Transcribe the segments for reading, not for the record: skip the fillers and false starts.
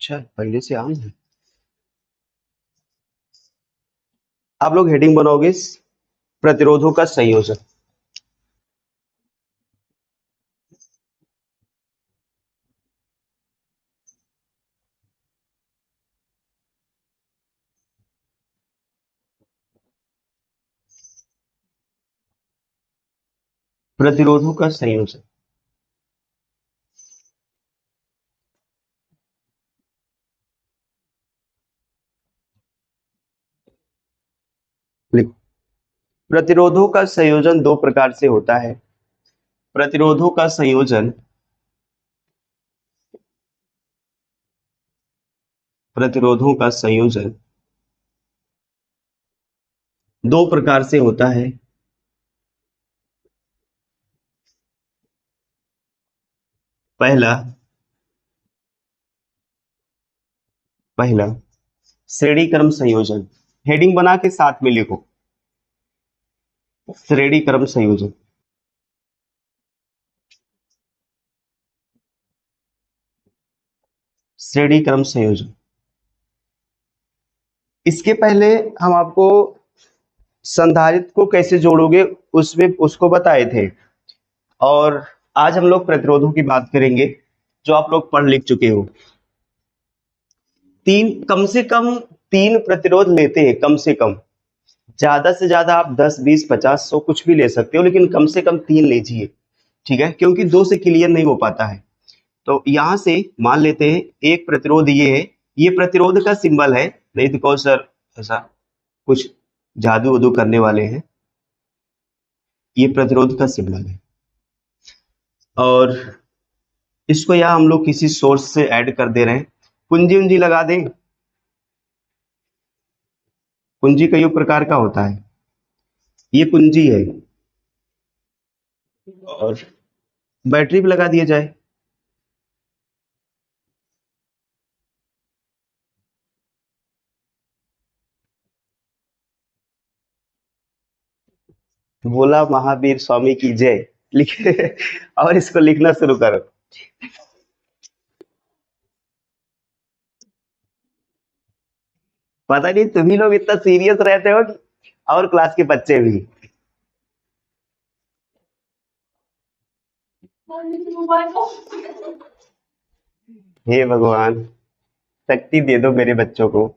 अच्छा, पहले से आम है। आप लोग हेडिंग बनाओगे प्रतिरोधों का संयोजन। प्रतिरोधों का संयोजन। लिखो। प्रतिरोधों का संयोजन दो प्रकार से होता है। प्रतिरोधों का संयोजन प्रतिरोधों का संयोजन दो प्रकार से होता है। पहला पहला श्रेणी क्रम संयोजन। हेडिंग बना के साथ में लिखो, श्रेणी क्रम संयोजन। श्रेणी क्रम संयोजन। इसके पहले हम आपको संधारित्र को कैसे जोड़ोगे उसमें उसको बताए थे, और आज हम लोग प्रतिरोधों की बात करेंगे जो आप लोग पढ़ लिख चुके हो। कम से कम तीन प्रतिरोध लेते हैं, कम से कम। ज्यादा से ज्यादा आप 10 20 50 100 कुछ भी ले सकते हो, लेकिन कम से कम तीन लीजिए, ठीक है, क्योंकि दो से क्लियर नहीं हो पाता है। तो यहां से मान लेते हैं एक प्रतिरोध ये है, ये प्रतिरोध का सिंबल है। नहीं तो कहो सर ऐसा कुछ जादू उदू करने वाले हैं, ये प्रतिरोध का सिंबल है। और इसको यहाँ हम लोग किसी सोर्स से ऐड कर दे रहे हैं। कुंजी उंजी लगा दें। कुंजी कई प्रकार का होता है, ये कुंजी है। और बैटरी भी लगा दिया जाए। बोला महावीर स्वामी की जय लिखे और इसको लिखना शुरू करो। पता नहीं तुम्ही लोग इतना सीरियस रहते हो और क्लास के बच्चे भी। हे भगवान, शक्ति दे दो मेरे बच्चों को।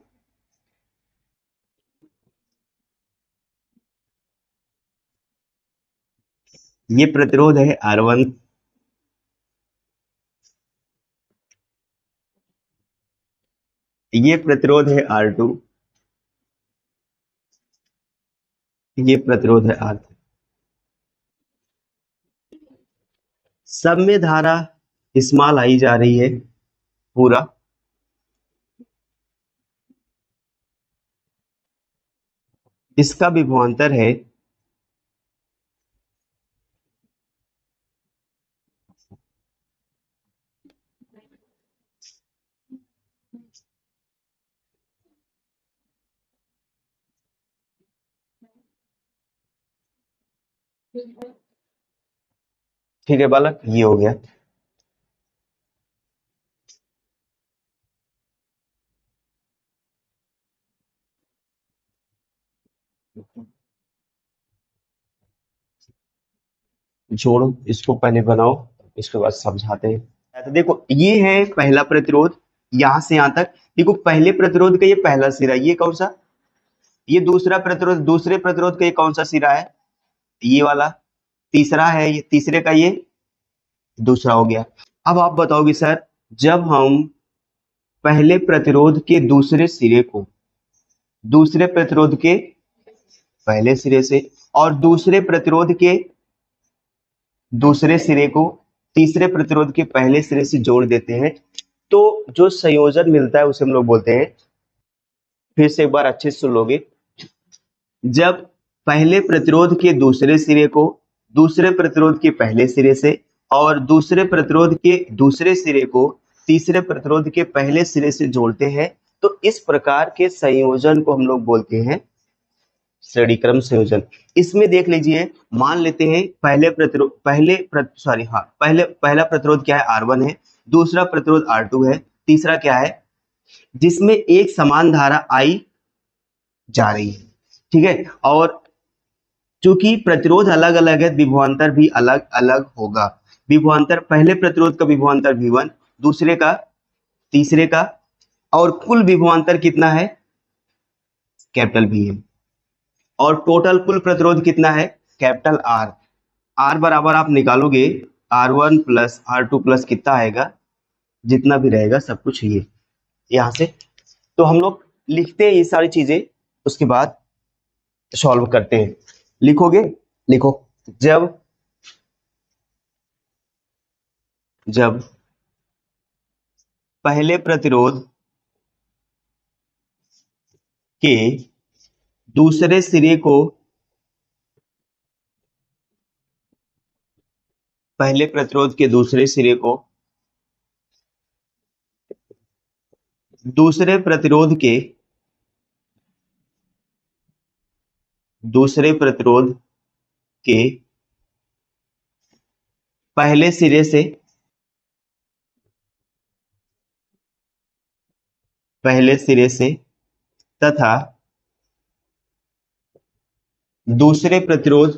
ये प्रतिरोध है R1। ये प्रतिरोध है R2। ये प्रतिरोध है R3। सब में धारा स्मॉल आई जा रही है पूरा। इसका विभवांतर है ठीक है बालक, ये हो गया। जोड़ो, इसको पहले बनाओ, इसके बाद समझाते हैं। तो देखो ये है पहला प्रतिरोध, यहां से यहां तक। देखो पहले प्रतिरोध का ये पहला सिरा, ये कौन सा, ये दूसरा प्रतिरोध, दूसरे प्रतिरोध का ये कौन सा सिरा है, ये वाला। तीसरा है ये, तीसरे का ये दूसरा हो गया। अब आप बताओगे सर, जब हम पहले प्रतिरोध के दूसरे सिरे को दूसरे प्रतिरोध के पहले सिरे से और दूसरे प्रतिरोध के दूसरे सिरे को तीसरे प्रतिरोध के पहले सिरे से जोड़ देते हैं, तो जो संयोजन मिलता है उसे हम लोग बोलते हैं। फिर से एक बार अच्छे से सुन लोगे। जब पहले प्रतिरोध के दूसरे सिरे को दूसरे प्रतिरोध के पहले सिरे से और दूसरे प्रतिरोध के दूसरे सिरे को तीसरे प्रतिरोध के पहले सिरे से जोड़ते हैं, तो इस प्रकार के संयोजन को हम लोग बोलते हैं श्रेणी क्रम संयोजन। इसमें देख लीजिए, मान लेते हैं पहले प्रतिरोध पहला प्रतिरोध क्या है, R1 है, दूसरा प्रतिरोध R2 है, तीसरा क्या है जिसमें एक समान धारा आई जा रही है, ठीक है। और चूंकि प्रतिरोध अलग अलग है, विभवांतर भी अलग अलग होगा। विभवांतर, पहले प्रतिरोध का विभवांतर V1, दूसरे का, तीसरे का, और कुल विभवांतर कितना है, कैपिटल V है। और टोटल कुल प्रतिरोध कितना है, कैपिटल R। R बराबर आप निकालोगे R1 प्लस R2 प्लस कितना आएगा, जितना भी रहेगा सब कुछ ये यहाँ से। तो हम लोग लिखते हैं ये सारी चीजें, उसके बाद सॉल्व करते हैं। लिखोगे, लिखो। जब जब पहले प्रतिरोध के दूसरे सिरे को, पहले प्रतिरोध के दूसरे सिरे को दूसरे प्रतिरोध के, दूसरे प्रतिरोध के पहले सिरे से, पहले सिरे से तथा दूसरे प्रतिरोध,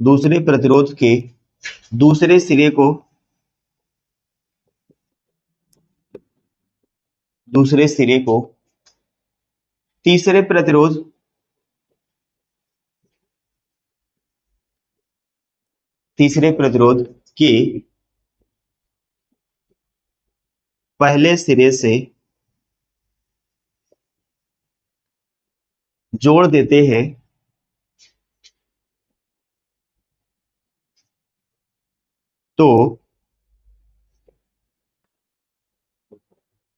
दूसरे प्रतिरोध के दूसरे सिरे को, दूसरे सिरे को तीसरे प्रतिरोध, तीसरे प्रतिरोध के पहले सिरे से जोड़ देते हैं, तो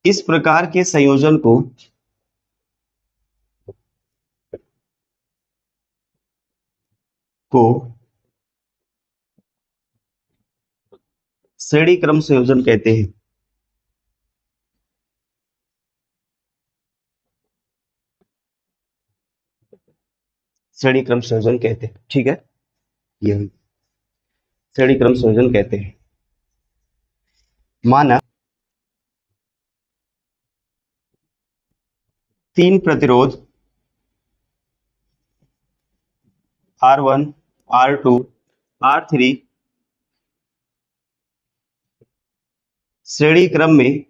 इस प्रकार के संयोजन को श्रेणी क्रम संयोजन कहते हैं। श्रेणी क्रम संयोजन कहते हैं, ठीक है। यही श्रेणी क्रम संयोजन कहते हैं। माना तीन प्रतिरोध R1, R2, R3 श्रेणी क्रम में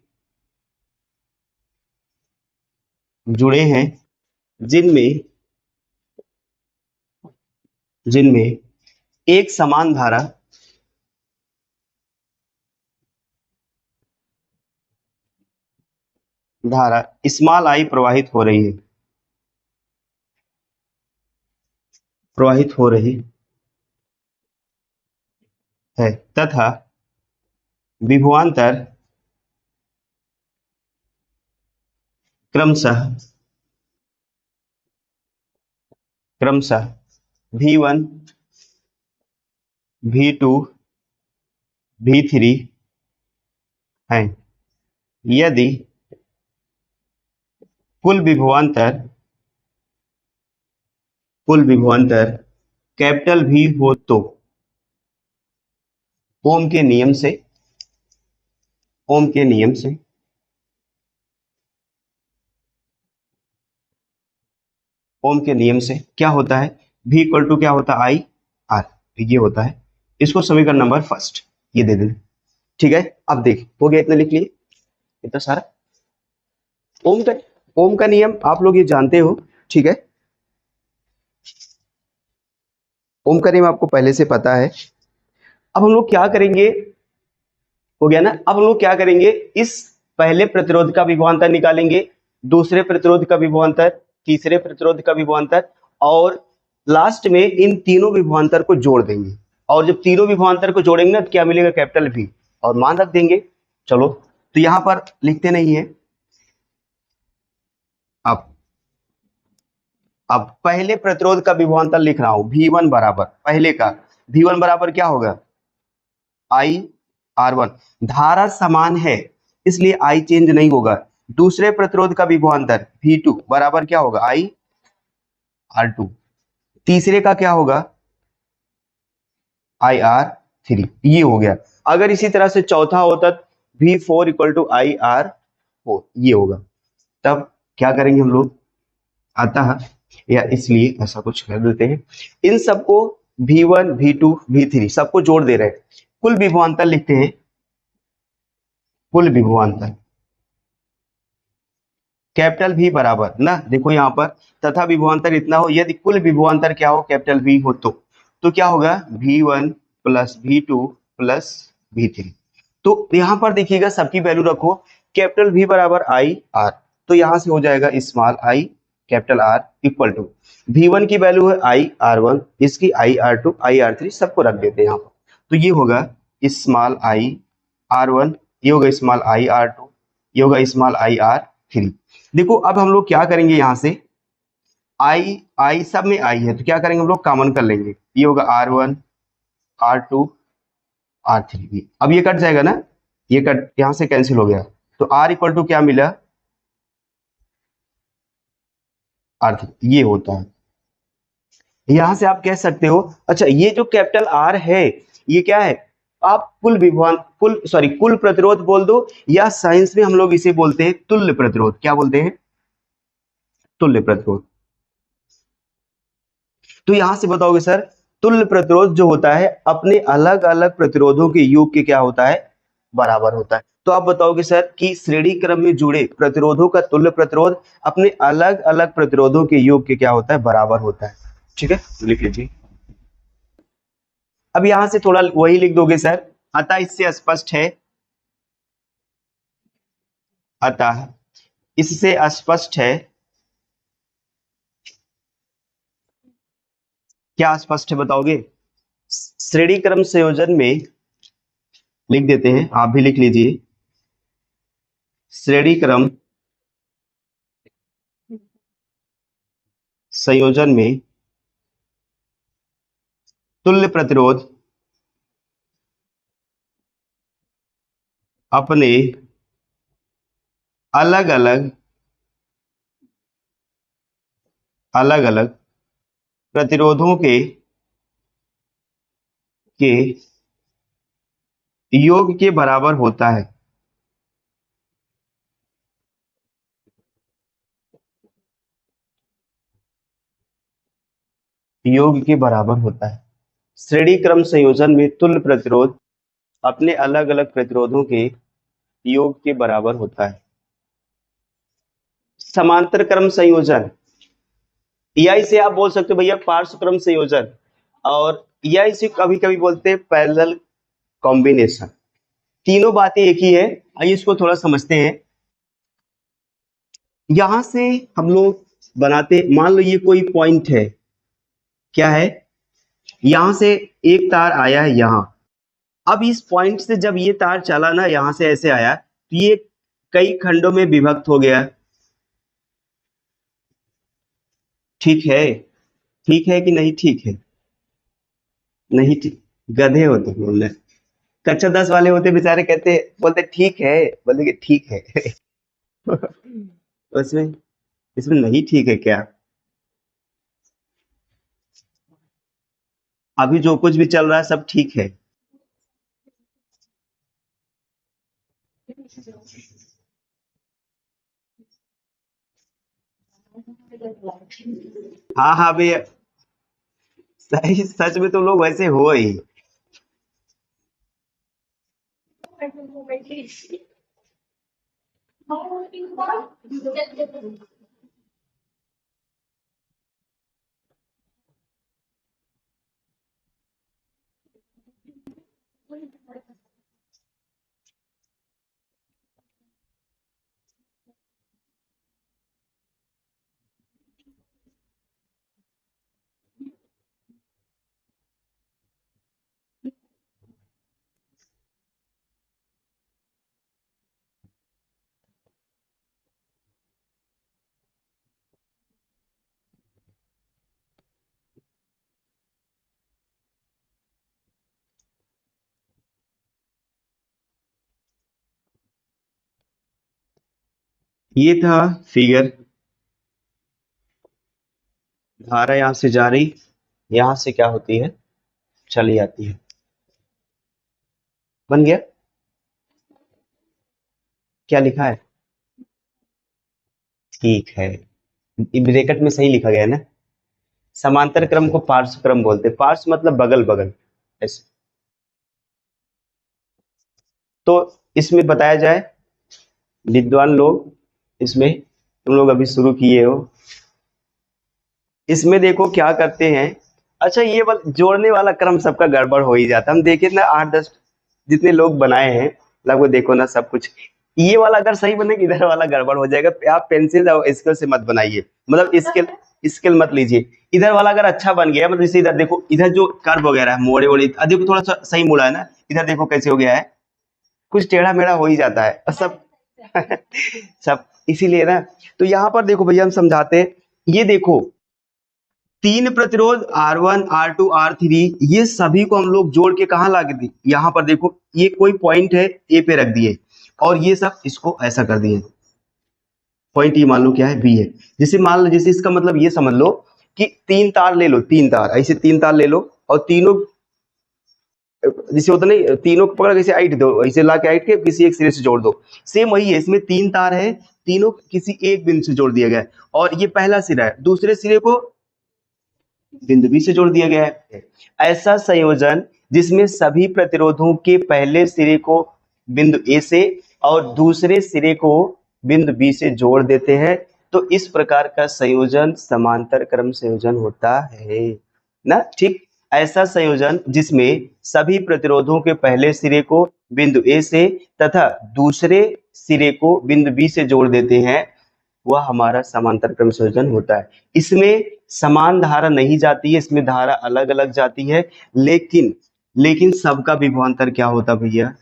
जुड़े हैं, जिनमें जिनमें एक समान धारा, धारा स्मॉल आई प्रवाहित हो रही है, प्रवाहित हो रही है, तथा विभवांतर क्रमशः क्रमशः V1, V2, V3 हैं, यदि कुल विभवांतर कैपिटल V हो तो ओम के नियम से, ओम के नियम से ओम के नियम से क्या होता है, V इक्वल टू क्या होता है, आई आर, ये होता है। इसको समीकरण नंबर फर्स्ट ये दे देना, ठीक है। अब देख, हो गया, इतना लिख लिए, इतना सारा। ओम का नियम आप लोग ये जानते हो, ठीक है। ओम का नियम आपको पहले से पता है। अब हम लोग क्या करेंगे, हो गया ना। अब हम लोग क्या करेंगे, इस पहले प्रतिरोध का विभवांतर निकालेंगे, दूसरे प्रतिरोध का विभवांतर, तीसरे प्रतिरोध का विभवांतर, और लास्ट में इन तीनों विभवांतर को जोड़ देंगे। और जब तीनों विभवांतर को जोड़ेंगे ना तो क्या मिलेगा, कैपिटल V, और मान रख देंगे। चलो, तो यहां पर लिखते नहीं है। अब पहले प्रतिरोध का विभवांतर लिख रहा हूं, V1 बराबर, पहले का V1 बराबर क्या होगा, I R1। धारा समान है इसलिए I चेंज नहीं होगा। दूसरे प्रतिरोध का विभवांतर V2 बराबर क्या होगा, I R2। तीसरे का क्या होगा, IR 3, ये हो गया। अगर इसी तरह से चौथा होता V4 इक्वल टू IR4, ये होगा, तब क्या करेंगे हम लोग, अतः या इसलिए ऐसा कुछ कर देते हैं, इन सबको V1 V2 V3 सबको जोड़ दे रहे हैं, कुल विभवांतर लिखते हैं, कुल विभवांतर कैपिटल V बराबर ना, देखो यहाँ पर तथा विभवांतर इतना हो, यदि कुल विभवांतर क्या हो, कैपिटल V हो, तो क्या होगा V1 plus V2 plus V3। तो यहाँ पर देखिएगा सबकी वैल्यू रखो, कैपिटल V बराबर आई आर, तो यहाँ से हो जाएगा small I capital R equal to V1 की वैल्यू है IR1, इसकी IR2 IR3 सबको रख देते हैं यहाँ पर, तो ये होगा स्मॉल IR1, ये होगा स्मॉल IR2, ये होगा स्मॉल IR3। देखो अब हम लोग क्या करेंगे, यहाँ से आई सब में आई है, तो क्या करेंगे हम लोग, कॉमन कर लेंगे, ये होगा R1 R2 R3 भी, अब ये कट जाएगा ना, ये कट यहां से कैंसिल हो गया, तो R इक्वल टू क्या मिला, R3, ये होता है। यहां से आप कह सकते हो, अच्छा ये जो कैपिटल R है ये क्या है, आप कुल विभवान कुल प्रतिरोध बोल दो, या साइंस में हम लोग इसे बोलते हैं तुल्य प्रतिरोध, क्या बोलते हैं, तुल्य प्रतिरोध। तो यहां से बताओगे सर, तुल्य प्रतिरोध जो होता है अपने अलग अलग प्रतिरोधों के योग के क्या होता है, बराबर होता है। तो आप बताओगे सर कि श्रेणी क्रम में जुड़े प्रतिरोधों का तुल्य प्रतिरोध अपने अलग अलग प्रतिरोधों के योग के क्या होता है, बराबर होता है। ठीक है, लिख लीजिए। अब यहां से थोड़ा वही लिख दोगे सर, अतः इससे स्पष्ट है, अतः इससे स्पष्ट है, क्या स्पष्ट है बताओगे, श्रेणी क्रम संयोजन में, लिख देते हैं, आप भी लिख लीजिए, श्रेणी क्रम संयोजन में तुल्य प्रतिरोध अपने अलग अलग प्रतिरोधों के योग के बराबर होता है। योग के बराबर होता है, श्रेणी क्रम संयोजन में तुल्य प्रतिरोध अपने अलग अलग प्रतिरोधों के योग के बराबर होता है। समांतर क्रम संयोजन, या इसे आप बोल सकते हो भैया पार्श्व क्रम संयोजन, और या इसे कभी कभी बोलते हैं पैरेलल कॉम्बिनेशन, तीनों बातें एक ही है। आइए इसको थोड़ा समझते हैं। यहां से हम लोग बनाते, मान लो ये कोई पॉइंट है, क्या है, यहां से एक तार आया है यहां, अब इस पॉइंट से जब ये तार चला ना, यहां से ऐसे आया, तो ये कई खंडों में विभक्त हो गया। ठीक है, ठीक है कि नहीं, ठीक है, नहीं ठीक, गधे होते बोलने, कक्षा 10 वाले होते बेचारे, कहते बोलते ठीक है, बोलते कि ठीक है उसमें, इसमें नहीं ठीक है क्या, अभी जो कुछ भी चल रहा है सब ठीक है। हाँ हाँ भैया, सही, सच में तुम लोग वैसे हो ही। ये था फिगर, धारा यहां से जा रही, यहां से क्या होती है, चली जाती है। बन गया? क्या लिखा है? ठीक है, ब्रैकेट में सही लिखा गया है ना। समांतर क्रम को पार्श्व क्रम बोलते हैं। पार्श्व मतलब बगल बगल, ऐसे। तो इसमें बताया जाए, विद्वान लोग, इसमें तुम लोग अभी शुरू किए हो, इसमें देखो क्या करते हैं। अच्छा, ये जोड़ने वाला क्रम सबका गड़बड़ हो ही जाता है। हम देखे ना 8-10 जितने लोग बनाए हैं, लगभग देखो ना सब कुछ, ये वाला अगर सही बनेगा, इधर वाला गड़बड़ हो जाएगा। आप पेंसिल और स्केल से मत बनाइए, मतलब स्केल स्केल मत लीजिए। इधर वाला अगर अच्छा बन गया, मतलब जैसे इधर देखो, इधर जो कर्व वगैरह है, मोड़े वोड़े, देखो थोड़ा सा सही मुड़ा है ना, इधर देखो कैसे हो गया है, कुछ टेढ़ा मेढ़ा हो ही जाता है और सब सब इसीलिए ना। तो यहाँ पर देखो भैया, हम समझाते हैं। ये देखो, तीन प्रतिरोध R1 R2 R3, ये सभी को हम लोग जोड़ के कहाँ ला के दी, यहाँ पर देखो, ये कोई पॉइंट है ए पे रख दिए, और ये सब इसको ऐसा कर दिए। पॉइंट ये मान लो क्या है, बी है। जैसे मान लो, जैसे इसका मतलब ये समझ लो कि तीन तार ले लो, तीन तार, ऐसे तीन तार ले लो, और तीनों, जैसे होता नहीं, तीनों को पकड़ के ऐसे आइट दो, ऐसे ला के आइट के किसी एक सिरे से जोड़ दो। सेम वही है, इसमें तीन तार है, तीनों किसी एक बिंदु से जोड़ दिया गया है, और ये पहला सिरा है, दूसरे सिरे को बिंदु बी से जोड़ दिया गया है। ऐसा संयोजन जिसमें सभी प्रतिरोधों के पहले सिरे को बिंदु ए से और दूसरे सिरे को बिंदु बी से जोड़ देते हैं, तो इस प्रकार का संयोजन समांतर क्रम संयोजन होता है ना। ठीक, ऐसा संयोजन जिसमें सभी प्रतिरोधों के पहले सिरे को बिंदु ए से तथा दूसरे सिरे को बिंदु बी से जोड़ देते हैं, वह हमारा समांतर क्रम संयोजन होता है। इसमें समान धारा नहीं जाती है, इसमें धारा अलग अलग जाती है, लेकिन लेकिन सबका विभवांतर क्या होता है भैया,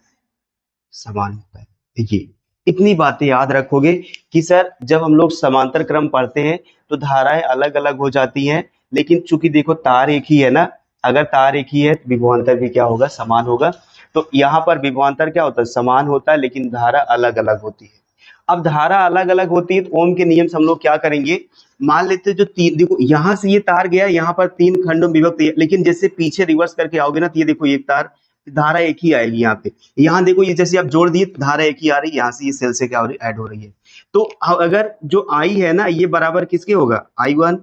समान होता है। ये इतनी बातें याद रखोगे कि सर जब हम लोग समांतर क्रम पढ़ते हैं तो धाराएं अलग अलग हो जाती हैं, लेकिन चूंकि देखो तार एक ही है ना, अगर तार एक ही है तो विभवांतर भी क्या होगा, समान होगा। तो यहाँ पर विभवांतर क्या होता है, समान होता है, लेकिन धारा अलग अलग होती है। अब धारा अलग अलग होती है तो ओम के नियम से हम लोग क्या करेंगे, मान लेते हैं जो तीन, देखो यहाँ से ये तार गया, यहाँ पर तीन खंडों में विभक्त है, लेकिन जैसे पीछे रिवर्स करके आओगे ना, तो ये देखो, ये तार, धारा एक ही आएगी यहाँ पे। यहाँ देखो, ये जैसे आप जोड़ दिए, धारा एक ही आ रही है, यहाँ से ये सेल से क्या हो रही है, ऐड हो रही है। तो अगर जो आई है ना, ये बराबर किसके होगा, I1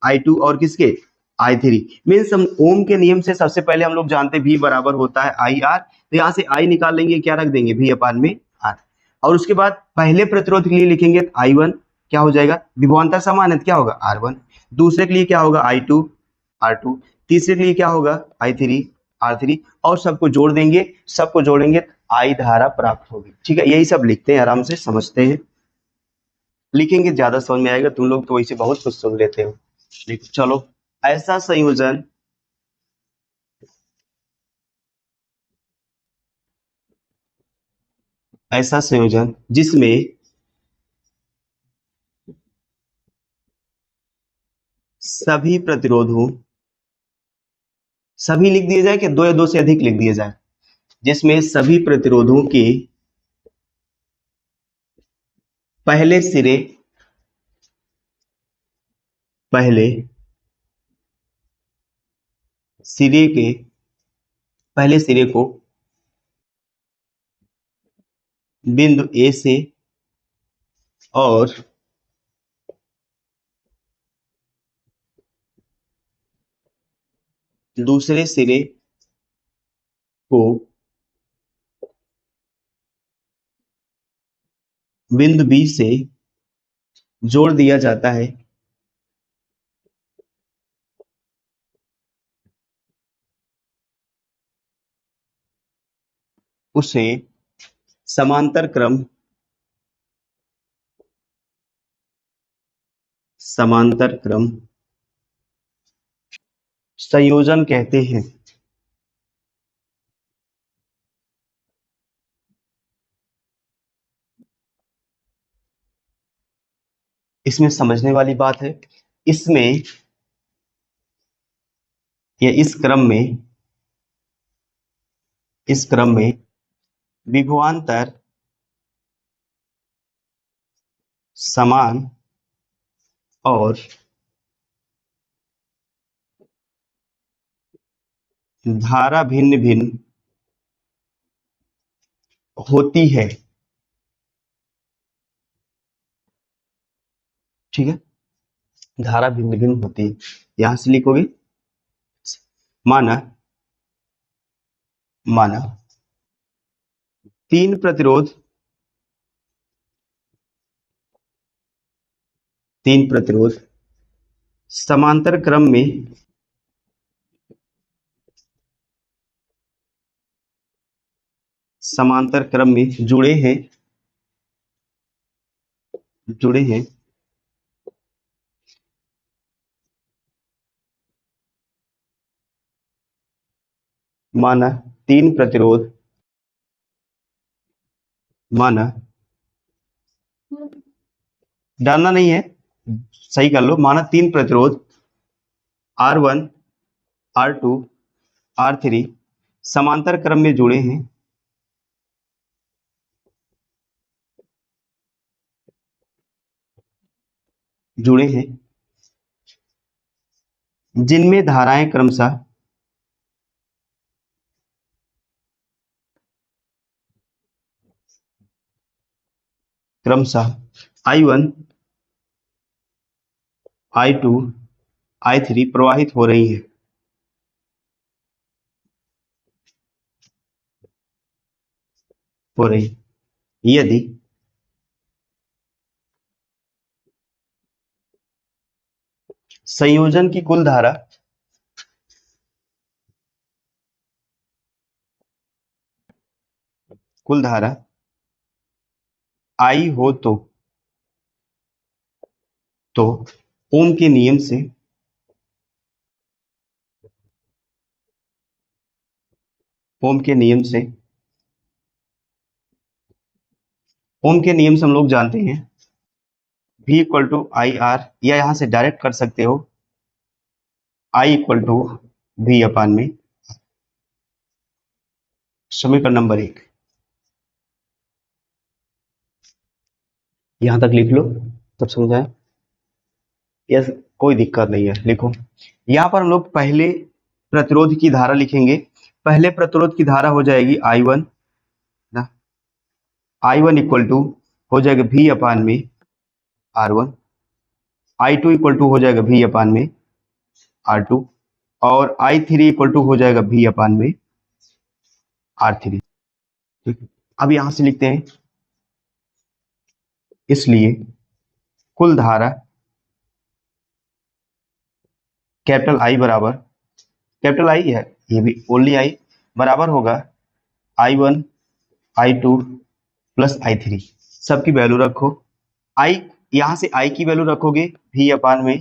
I2 और किसके, I3। मीन्स हम ओम के नियम से सबसे पहले हम लोग जानते हैं V बराबर होता है IR, तो यहाँ से I निकाल लेंगे, क्या रख देंगे, V अपान में R। और उसके बाद पहले प्रतिरोध के लिए लिखेंगे I1 क्या हो जाएगा, विभवांतर समान है तो क्या होगा R1। दूसरे के लिए क्या होगा I2 R2। तीसरे के लिए क्या होगा I3 R3। और सबको जोड़ देंगे, सबको जोड़ेंगे तो I धारा प्राप्त होगी। ठीक है, यही सब लिखते हैं, आराम से समझते हैं, लिखेंगे ज्यादा समझ में आएगा। तुम लोग तो वैसे बहुत कुछ सुन लेते हो। चलो, ऐसा संयोजन, ऐसा संयोजन जिसमें सभी प्रतिरोधों, सभी लिख दिए जाए कि दो या दो से अधिक लिख दिए जाए, जिसमें सभी प्रतिरोधों के पहले सिरे, पहले सिरे के, पहले सिरे को बिंदु ए से और दूसरे सिरे को बिंदु बी से जोड़ दिया जाता है, उसे समांतर क्रम, समांतर क्रम संयोजन कहते हैं। इसमें समझने वाली बात है, इसमें या इस क्रम में, इस क्रम में विभवांतर समान और धारा भिन्न भिन्न होती है, ठीक है, धारा भिन्न भिन्न होती है। यहां से लिखोगे माना, माना तीन प्रतिरोध, तीन प्रतिरोध समांतर क्रम में, समांतर क्रम में जुड़े हैं, जुड़े हैं, माना तीन प्रतिरोध, माना डालना नहीं है, सही कर लो, माना तीन प्रतिरोध R1, R2, R3 समांतर क्रम में जुड़े हैं, जुड़े हैं, जिनमें धाराएं क्रमशः, क्रमशः I1, I2, I3 प्रवाहित हो रही है, हो रही, यदि संयोजन की कुल धारा, कुल धारा I हो तो ओम के नियम से, ओम के नियम से, ओम के नियम से हम लोग जानते हैं V equal to I R, या यहां से डायरेक्ट कर सकते हो I इक्वल टू V अपान में, समीकरण नंबर 1, यहां तक लिख लो, तब समझाए, यस कोई दिक्कत नहीं है, लिखो। यहां पर हम लोग पहले प्रतिरोध की धारा लिखेंगे, पहले प्रतिरोध की धारा हो जाएगी I1 ना, I1 इक्वल टू हो जाएगा V अपान में R1, I2 इक्वल टू हो जाएगा V अपान में R2, और I3 इक्वल टू हो जाएगा V अपान में R3, ठीक। अब यहां से लिखते हैं, इसलिए कुल धारा कैपिटल I बराबर, कैपिटल I है ये भी, ओनली I बराबर होगा I1, I2 प्लस I3, सबकी वैल्यू रखो, I यहां से I की वैल्यू रखोगे V अपान में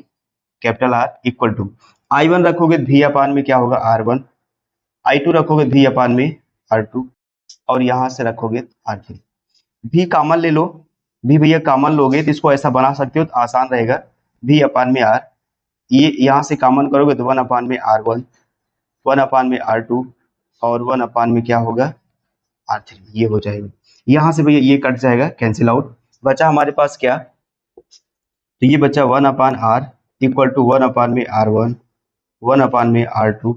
capital R equal to I1 रखोगे V अपान में क्या होगा R1, I2 रखोगे V अपान में R2, और यहां से रखोगे R3, V कॉमन ले लो, V भैया कॉमन लोगे तो इसको ऐसा बना सकते हो तो आसान रहेगा, V अपान में R, ये यहां से कॉमन करोगे तो 1 अपान में R1, 1 अपान में R2, और 1 अपान में क्या होगा R3, ये हो जाएगा। यहां से भैया ये कट जाएगा, कैंसिल आउट, बचा हमारे पास क्या, तो ये बचा 1 अपान R इक्वल टू 1 अपान में R1, 1 अपान में R2,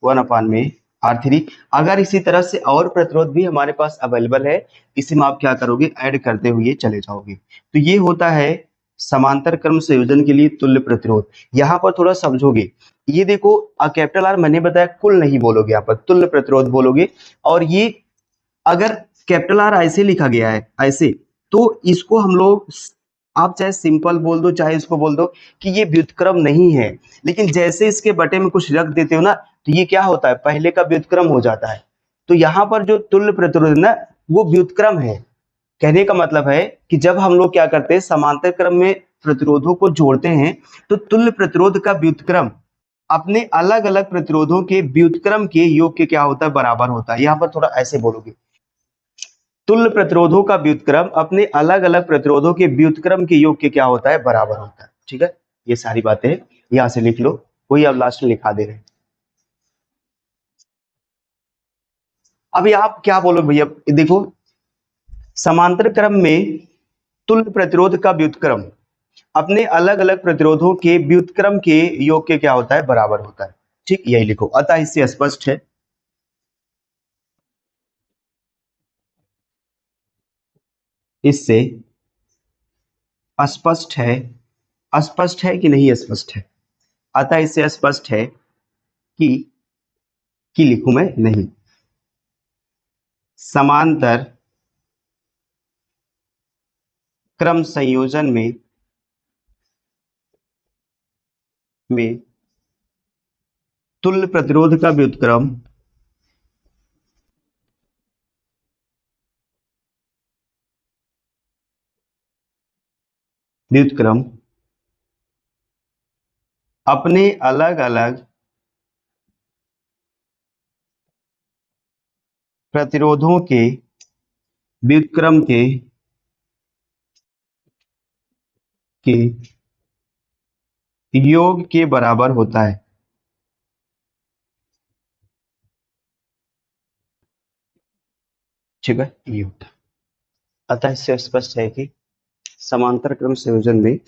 1 अपान में R3। अगर इसी तरह से और प्रतिरोध भी हमारे पास अवेलेबल है, इसे में आप क्या करोगे, ऐड करते हुए चले जाओगे, तो ये होता है समांतर क्रम संयोजन के लिए तुल्य प्रतिरोध। यहाँ पर थोड़ा समझोगे, ये देखो कैपिटल R मैंने बताया कुल नहीं बोलोगे, यहाँ पर तुल्य प्रतिरोध बोलोगे, और ये अगर कैपिटल R ऐसे लिखा गया है ऐसे, तो इसको हम लोग, आप चाहे सिंपल बोल दो चाहे इसको बोल दो कि ये व्युत्क्रम नहीं है, लेकिन जैसे इसके बटे में कुछ रख देते हो ना, तो ये क्या होता है, पहले का व्युत्क्रम हो जाता है। तो यहाँ पर जो तुल्य प्रतिरोध ना, वो व्युत्क्रम है। कहने का मतलब है कि जब हम लोग क्या करते हैं, समांतर क्रम में प्रतिरोधों को जोड़ते हैं, तो तुल्य प्रतिरोध का व्युत्क्रम अपने अलग अलग प्रतिरोधों के व्युत्क्रम के योग के क्या होता है, बराबर होता है। यहाँ पर थोड़ा ऐसे बोलोगे, तुल्य प्रतिरोधों का व्युत्क्रम अपने अलग अलग प्रतिरोधों के व्युत्क्रम के योग के क्या होता है, बराबर होता है, ठीक है। ये सारी बातें यहां से लिख लो, वही अब लास्ट में लिखा दे रहे हैं। अभी आप क्या बोलो भैया, देखो समांतर क्रम में तुल्य प्रतिरोध का व्युत्क्रम अपने अलग अलग प्रतिरोधों के व्युत्क्रम के योग के क्या होता है, बराबर होता है, ठीक, यही लिखो। अतः इससे स्पष्ट है, इससे स्पष्ट है कि नहीं स्पष्ट है? अतः इससे स्पष्ट है कि लिखूं मैं नहीं। समांतर क्रम संयोजन में तुल्य प्रतिरोध का व्युत्क्रम अपने अलग अलग प्रतिरोधों के व्युत्क्रम के योग के बराबर होता है। ठीक है, ये होता है। अतः इससे स्पष्ट है कि समांतर क्रम संयोजन में